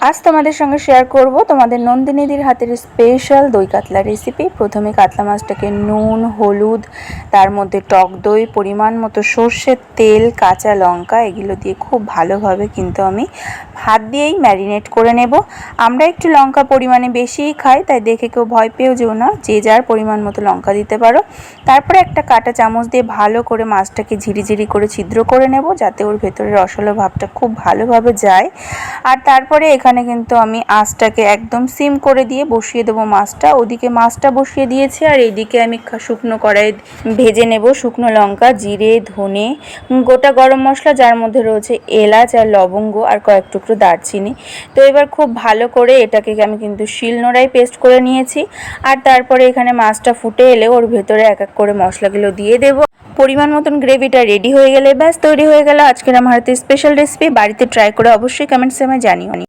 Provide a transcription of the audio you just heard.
আজ তোমাদের সঙ্গে শেয়ার করব তোমাদের নন্দিনীদির হাতের স্পেশাল দই কাতলা রেসিপি। প্রথমে কাতলা মাছটাকে নুন, হলুদ, তার মধ্যে টক দই, পরিমাণ মতো সর্ষের তেল, কাঁচা লঙ্কা এগুলো দিয়ে খুব ভালোভাবে কিন্তু আমি হাত দিয়েই ম্যারিনেট করে নেব। আমরা একটু লঙ্কা পরিমাণে বেশিই খাই, তাই দেখে কেউ ভয় পেয়েও যেও না, যে যার পরিমাণ মতো লঙ্কা দিতে পারো। তারপরে একটা কাঁটা চামচ দিয়ে ভালো করে মাছটাকে ঝিরিঝিরি করে ছিদ্র করে নেব, যাতে ওর ভেতরে রসালো ভাবটা খুব ভালোভাবে যায়। আর তারপরে এখানে কিন্তু আমি আঁচটাকে একদম সিম করে দিয়ে বসিয়ে দেবো মাছটা। ওদিকে মাছটা বসিয়ে দিয়েছি আর এইদিকে আমি শুকনো কড়াই ভেজে নেব শুকনো লঙ্কা, জিরে, ধনে, গোটা গরম মশলা, যার মধ্যে রয়েছে এলাচ আর লবঙ্গ আর কয়েক টুকরো দারচিনি। তো এবার খুব ভালো করে এটাকে আমি কিন্তু শিলনোড়ায় পেস্ট করে নিয়েছি। আর তারপরে এখানে মাছটা ফুটে এলে ওর ভেতরে এক এক করে মশলাগুলো দিয়ে দেবো। পরিমাণ মতন গ্রেভিটা রেডি হয়ে গেলে ব্যাস তৈরি হয়ে গেল আজকের আমার হাতে স্পেশাল রেসিপি। বাড়িতে ট্রাই করে অবশ্যই কমেন্টসে আমায় জানিও।